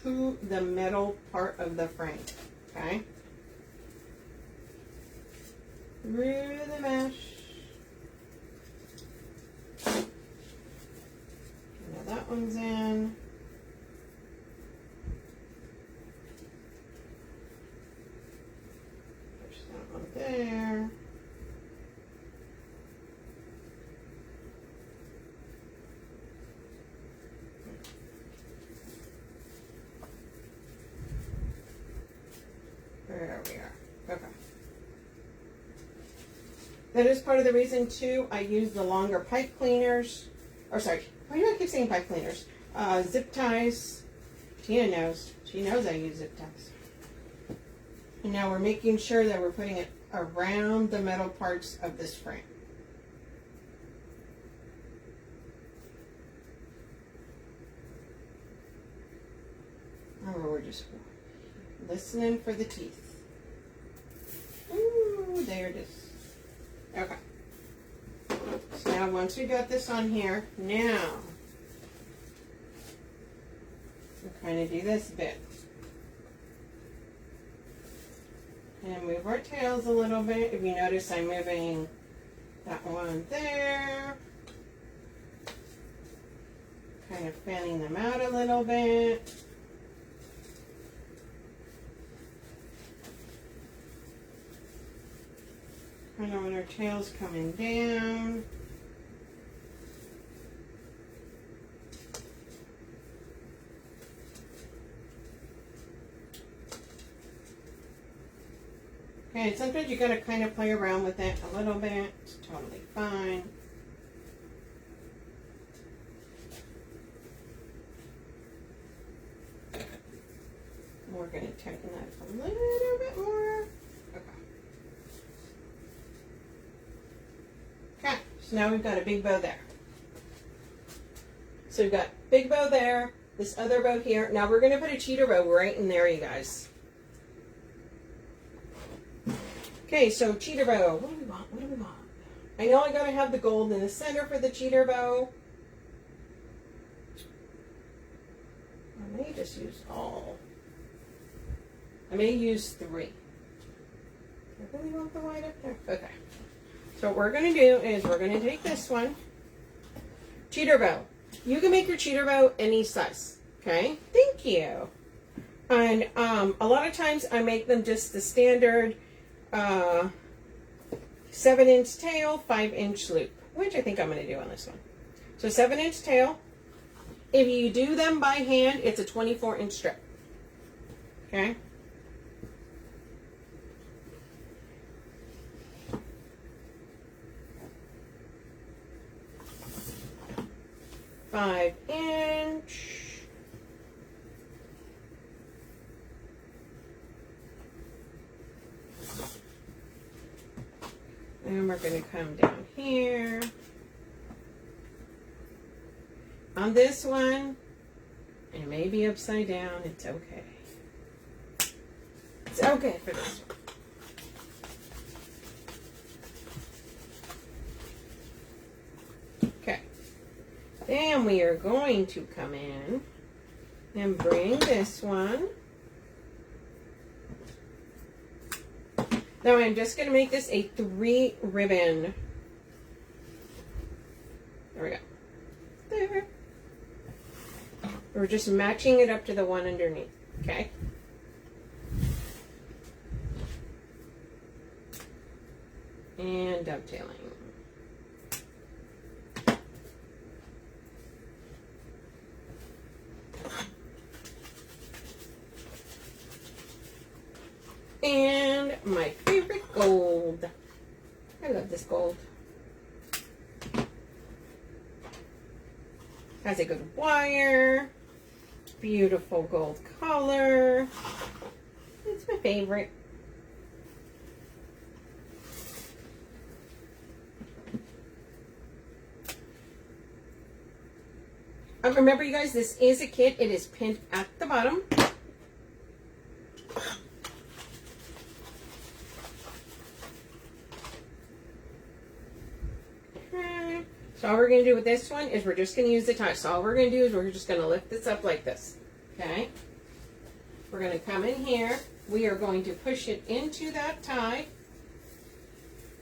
to the metal part of the frame, okay? Through the mesh. Now that one's in. Push that one there. There we are. Okay. That is part of the reason too I use the longer pipe cleaners. Or sorry, why do I keep saying pipe cleaners? Zip ties. Tina knows. She knows I use zip ties. And now we're making sure that we're putting it around the metal parts of this frame. Or we're just listening for the teeth. Ooh, there it is. Okay. So now once we got this on here, now we'll kind of do this bit. And move our tails a little bit. If you notice, I'm moving that one there. Kind of fanning them out a little bit. Kind of when our tail's coming down. Okay, sometimes you gotta kind of play around with it a little bit. It's totally fine. We're gonna tighten that a little bit more. Okay, so now we've got a big bow there. So we've got big bow there, this other bow here. Now we're going to put a cheater bow right in there, you guys. Okay, so cheater bow. What do we want? What do we want? I know I got to have the gold in the center for the cheater bow. I may just use all. I may use 3. I really want the white up there. Okay. So what we're going to do is we're going to take this one, cheater bow. You can make your cheater bow any size, okay? Thank you. And a lot of times I make them just the standard 7-inch tail, 5-inch loop, which I think I'm going to do on this one. So 7-inch tail. If you do them by hand, it's a 24-inch strip, okay? Five-inch. And we're going to come down here. On this one, it may be upside down. It's okay. Okay, for this one. Okay. Then we are going to come in and bring this one. Now I'm just going to make this a 3 ribbon. There we go. There. We're just matching it up to the one underneath. Okay. And dovetailing. And my favorite gold. I love this gold. Has a good wire. Beautiful gold color. It's my favorite. Remember, you guys, this is a kit. It is pinned at the bottom. Okay. So all we're going to do with this one is we're just going to use the tie. So all we're going to do is we're just going to lift this up like this. Okay. We're going to come in here. We are going to push it into that tie.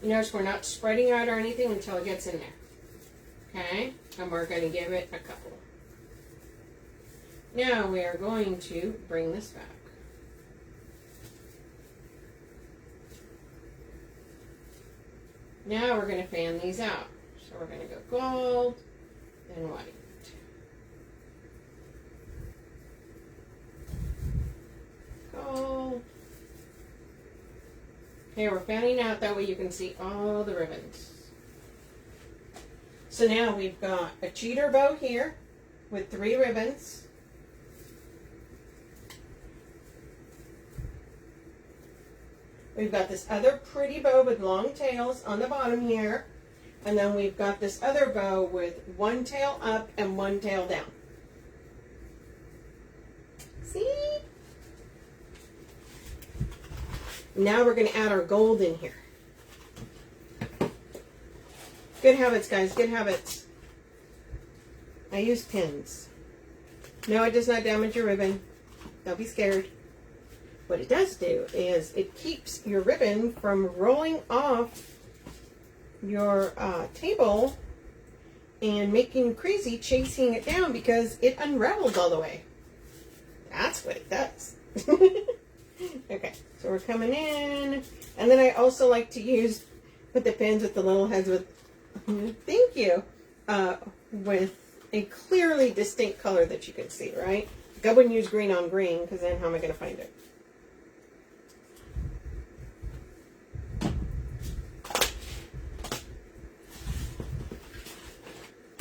You notice we're not spreading out or anything until it gets in there. Okay. And we're going to give it a couple. Now we are going to bring this back. Now we're going to fan these out. So we're going to go gold, then white. Gold. Okay, we're fanning out, that way you can see all the ribbons. So now we've got a cheater bow here with 3 ribbons. We've got this other pretty bow with long tails on the bottom here. And then we've got this other bow with 1 tail up and 1 tail down. See? Now we're going to add our gold in here. Good habits, guys. Good habits. I use pins. No, it does not damage your ribbon. Don't be scared. What it does do is it keeps your ribbon from rolling off your table and making you crazy chasing it down because it unraveled all the way. That's what it does. Okay, so we're coming in. And then I also like to put the pins with the little heads with, thank you, with a clearly distinct color that you can see, right? Like I wouldn't use green on green because then how am I going to find it?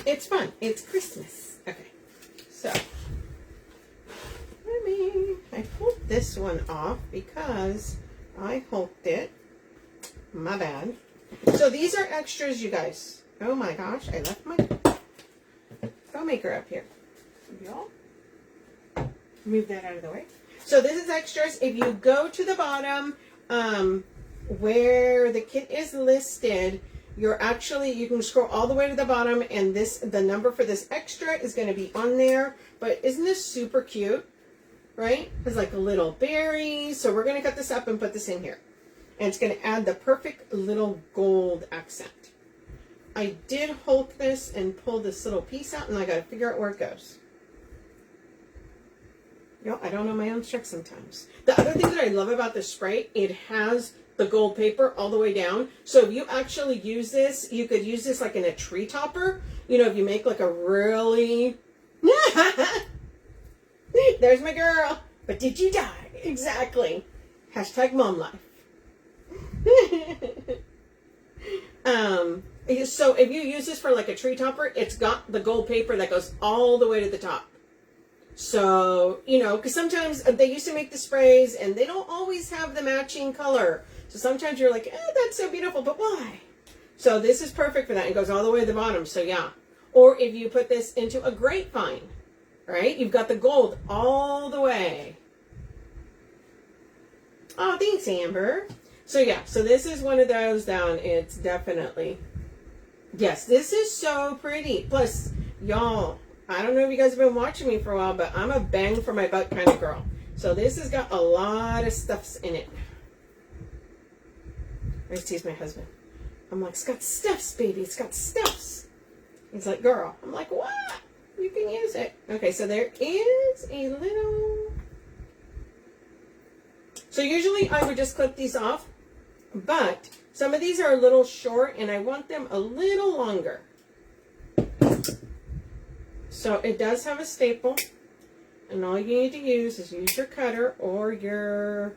It's fun. It's Christmas. Okay. So, I pulled this one off because I hooked it. My bad. So these are extras, you guys. Oh my gosh. I left my phone maker up here. Y'all move that out of the way. So this is extras. If you go to the bottom where the kit is listed, you can scroll all the way to the bottom, and the number for this extra is going to be on there. But isn't this super cute? Right? It's like a little berry. So we're going to cut this up and put this in here. And it's going to add the perfect little gold accent. I did hold this and pull this little piece out, and I got to figure out where it goes. You know, I don't know my own tricks sometimes. The other thing that I love about this spray, it has the gold paper all the way down. So if you actually use this, you could use this like in a tree topper. You know, if you make like a really... There's my girl. But did you die? Exactly. Hashtag mom life. So if you use this for like a tree topper, it's got the gold paper that goes all the way to the top. So, you know, because sometimes they used to make the sprays and they don't always have the matching color. So sometimes you're like, that's so beautiful, but why? So this is perfect for that. It goes all the way to the bottom. So yeah. Or if you put this into a grapevine, right? You've got the gold all the way. Oh, thanks, Amber. So yeah, so this is one of those down. It's definitely, yes, this is so pretty. Plus, y'all, I don't know if you guys have been watching me for a while, but I'm a bang for my buck kind of girl. So this has got a lot of stuffs in it. I just tease my husband. I'm like, it's got stuffs, baby. It's got stuffs. He's like, girl. I'm like, what? You can use it. Okay, so there is a little... So usually I would just clip these off, but some of these are a little short and I want them a little longer. So it does have a staple, and all you need to use your cutter or your...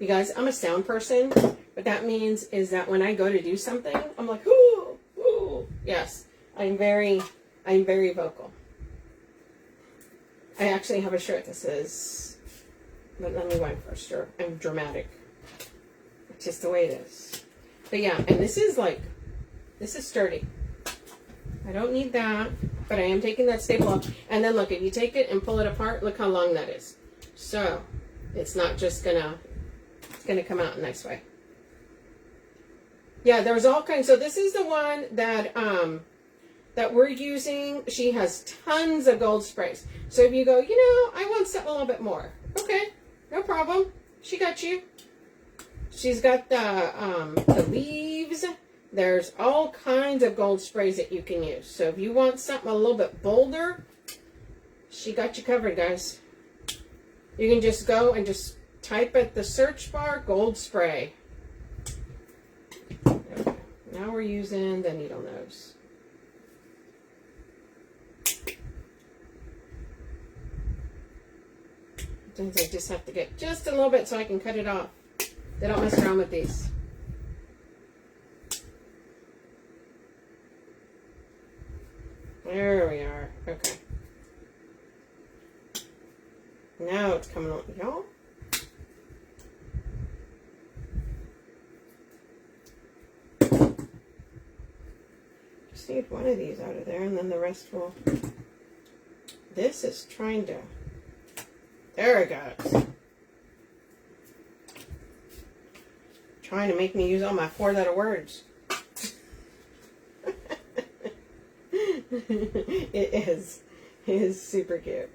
You guys, I'm a sound person. What that means is that when I go to do something, I'm like, ooh, ooh. Yes, I'm very vocal. I actually have a shirt that says, but let me wipe first, sure. I'm dramatic. It's just the way it is. But yeah, and this is sturdy. I don't need that, but I am taking that staple off. And then look, if you take it and pull it apart, look how long that is. So it's not just gonna, it's gonna come out a nice way. Yeah, there's all kinds. So this is the one that that we're using. She has tons of gold sprays. So if you go, you know, I want something a little bit more. Okay, no problem. She got you. She's got the leaves. There's all kinds of gold sprays that you can use. So if you want something a little bit bolder, she got you covered, guys. You can just go and just type at the search bar, gold spray. Okay. Now we're using the needle nose. Sometimes I just have to get just a little bit so I can cut it off. They don't mess around with these. There we are. Okay. Now it's coming on, y'all. Just need one of these out of there, and then the rest will. This is trying to. There it goes. Trying to make me use all my 4-letter words. It is super cute.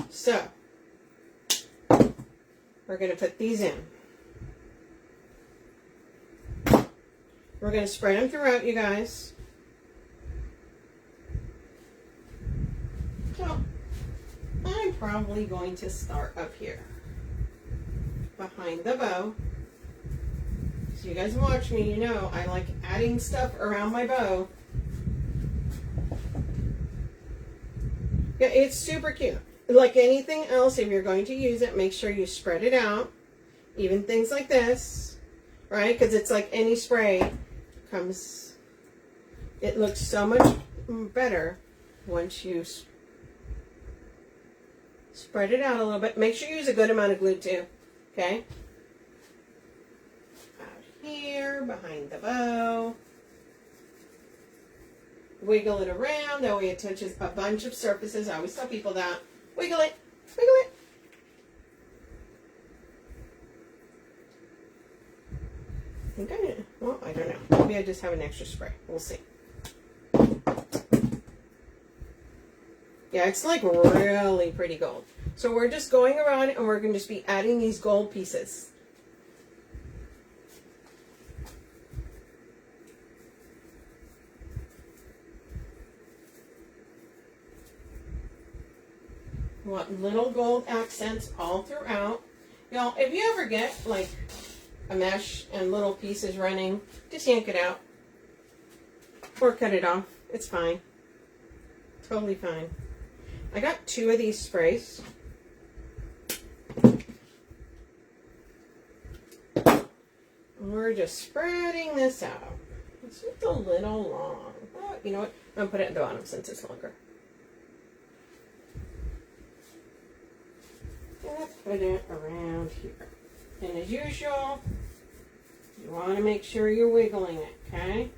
So we're going to put these in. We're going to spread them throughout, you guys. So I'm probably going to start up here behind the bow. So you guys watch me, you know I like adding stuff around my bow. Yeah, it's super cute. Like anything else, if you're going to use it, make sure you spread it out. Even things like this, right? Because it's like any spray comes, it looks so much better once you spread it out a little bit. Make sure you use a good amount of glue too, okay? Out here, behind the bow. Wiggle it around, that way it touches a bunch of surfaces. I always tell people that. Wiggle it, wiggle it. Well, I don't know. Maybe I just have an extra spray. We'll see. Yeah, it's like really pretty gold. So we're just going around and we're going to just be adding these gold pieces. You want little gold accents all throughout. Y'all, if you ever get like a mesh and little pieces running, just yank it out. Or cut it off. It's fine. Totally fine. I got 2 of these sprays. We're just spreading this out. It's just a little long. Oh, you know what? I'm going to put it at the bottom since it's longer. Let's put it around here. And as usual, you want to make sure you're wiggling it, okay?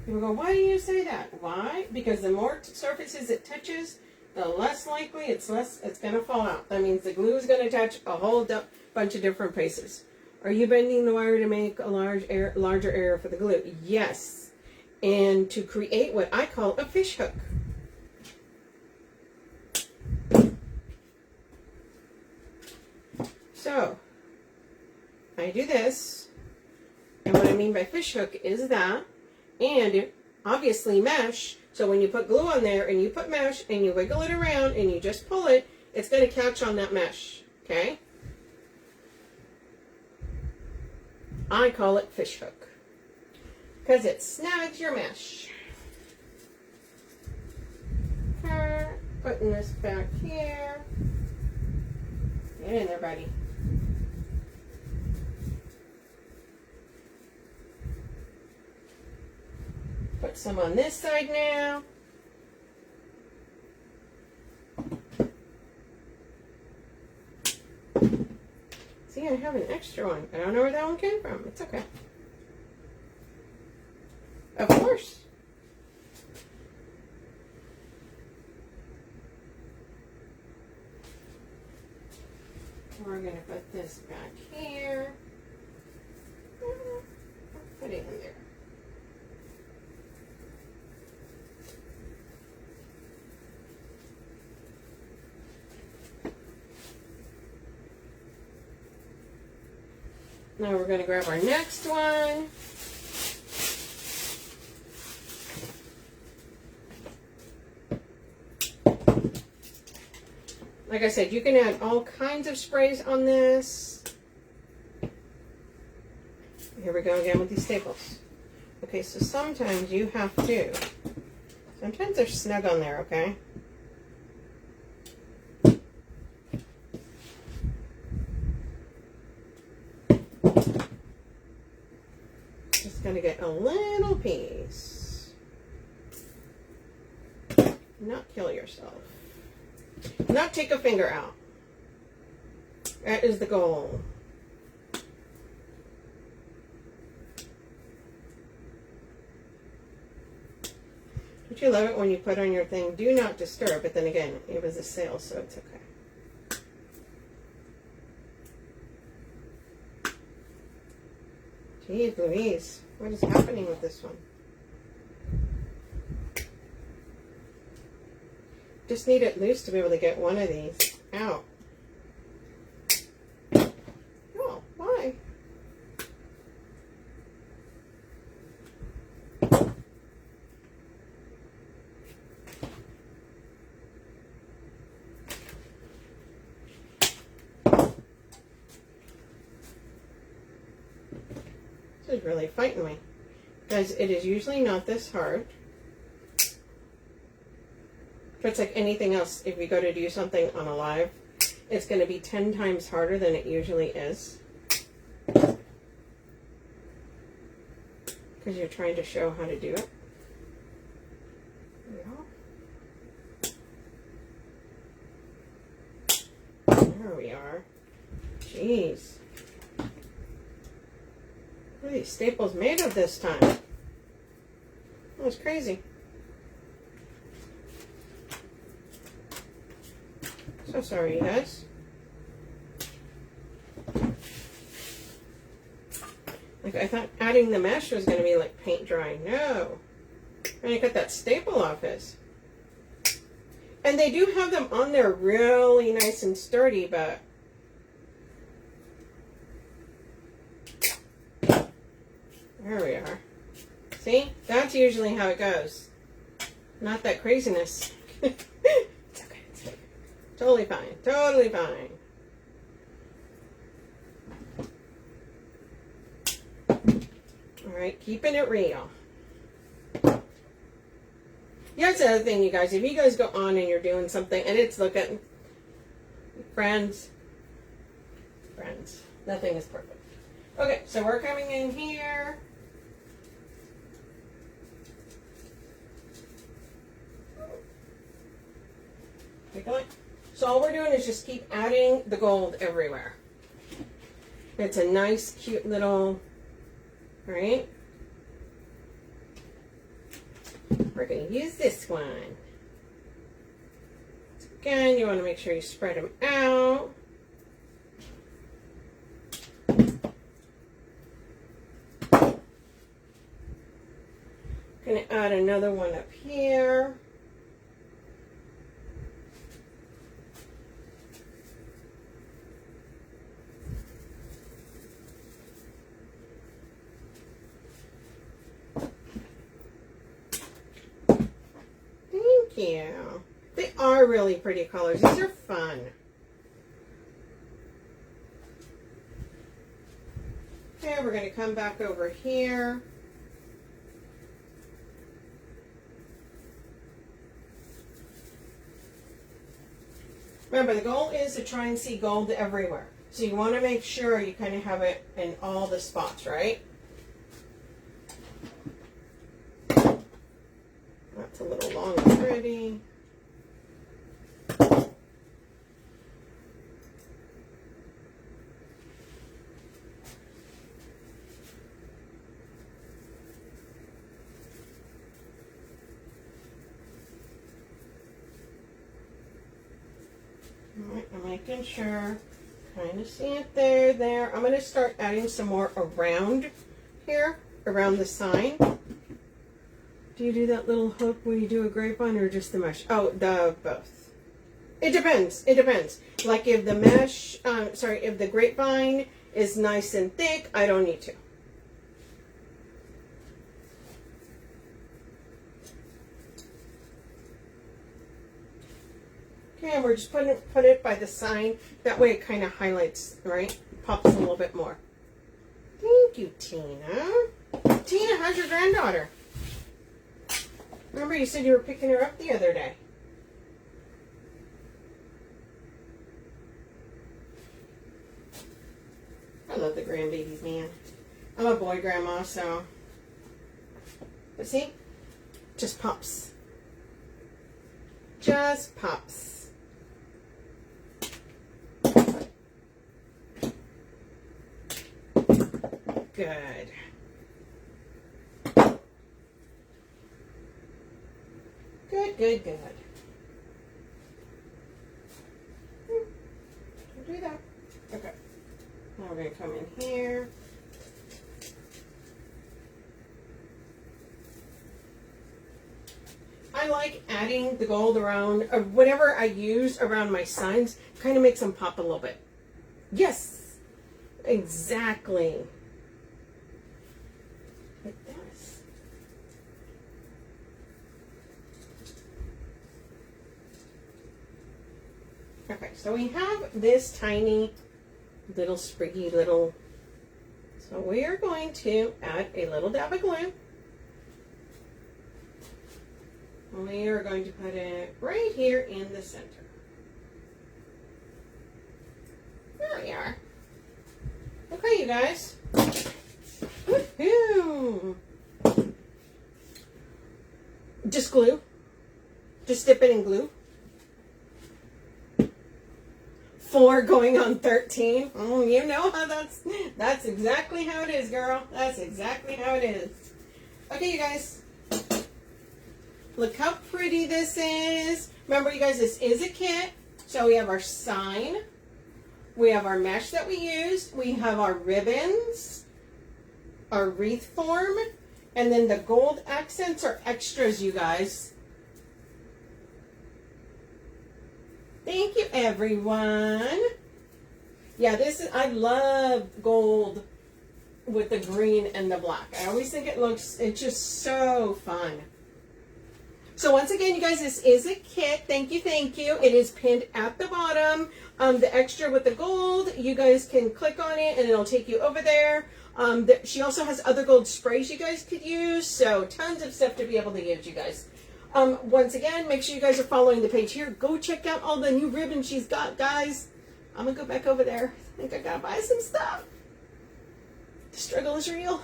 People go, why do you say that? Why? Because the more surfaces it touches, the less likely it's going to fall out. That means the glue is going to attach a whole bunch of different places. Are you bending the wire to make a larger area for the glue? Yes. And to create what I call a fish hook. So, I do this, and what I mean by fish hook is that, and obviously mesh, so when you put glue on there and you put mesh and you wiggle it around and you just pull it, it's going to catch on that mesh, okay? I call it fish hook because it snags your mesh. Okay, putting this back here. Get in there, buddy. Put some on this side now. See, I have an extra one. I don't know where that one came from. It's okay. Of course. We're going to put this back here. Put it in there. Now we're going to grab our next one. Like I said, you can add all kinds of sprays on this. Here we go again with these staples. Okay, so sometimes you have to. Sometimes they're snug on there, okay? Just gonna get a little piece. Not kill yourself. Not take a finger out. That is the goal. Don't you love it when you put on your thing, do not disturb, but then again, it was a sale, so it's okay. Jeez Louise, what is happening with this one? Just need it loose to be able to get one of these out. Oh, why? This is really fighting me, because it is usually not this hard. But it's like anything else, if you go to do something on a live, it's going to be 10 times harder than it usually is. Because you're trying to show how to do it. There we are. Jeez. What are these staples made of this time? That was crazy. So sorry, you guys. Like, I thought adding the mesh was going to be like paint drying. No. I'm going to cut that staple off his. And they do have them on there really nice and sturdy, but there we are. See? That's usually how it goes. Not that craziness. Totally fine. Totally fine. All right, keeping it real. Yeah, that's the other thing, you guys. If you guys go on and you're doing something and it's looking, friends, nothing is perfect. Okay, so we're coming in here. Take a look. So all we're doing is just keep adding the gold everywhere. It's a nice, cute little, right? We're going to use this one. Again, you want to make sure you spread them out. Going to add another one up here. Thank you. They are really pretty colors. These are fun. Okay, we're going to come back over here. Remember, the goal is to try and see gold everywhere. So you want to make sure you kind of have it in all the spots, right? That's a little long already. Alright, I'm making sure. Kind of see it there. I'm going to start adding some more around here, around the sign. Do you do that little hook where you do a grapevine or just the mesh? Oh, the both. It depends. It depends. Like if the mesh, if the grapevine is nice and thick, I don't need to. Okay, and we're just put it by the sign. That way it kind of highlights, right? Pops a little bit more. Thank you, Tina. Tina, how's your granddaughter? Remember you said you were picking her up the other day. I love the grandbabies, man. I'm a boy grandma, so. But see? Just pops. Just pops. Good. Good. Don't do that. Okay. Now we're going to come in here. I like adding the gold around, or whatever I use around my signs, kind of makes them pop a little bit. Yes, exactly. It does. Okay, so we have this tiny little spriggy little, so we are going to add a little dab of glue. We are going to put it right here in the center. There we are. Okay, you guys. Woohoo! Just glue. Just dip it in glue. 4 going on 13. Oh, you know how that's exactly how it is, girl. That's exactly how it is. Okay, you guys. Look how pretty this is. Remember, you guys, this is a kit. So we have our sign. We have our mesh that we used. We have our ribbons, our wreath form, and then the gold accents are extras, you guys. Thank you, everyone. Yeah, I love gold with the green and the black. I always think it's just so fun. So once again, you guys, this is a kit. Thank you, thank you. It is pinned at the bottom. The extra with the gold, you guys can click on it and it'll take you over there. She also has other gold sprays you guys could use. So tons of stuff to be able to use, you guys. Once again, make sure you guys are following the page here. Go check out all the new ribbons she's got, guys. I'm going to go back over there. I think I got to buy some stuff. The struggle is real.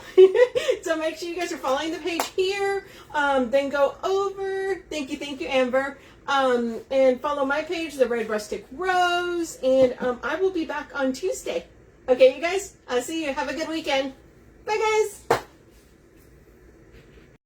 So make sure you guys are following the page here. Then go over. Thank you, Amber. And follow my page, The Red Rustic Rose. And I will be back on Tuesday. Okay, you guys? I'll see you. Have a good weekend. Bye, guys.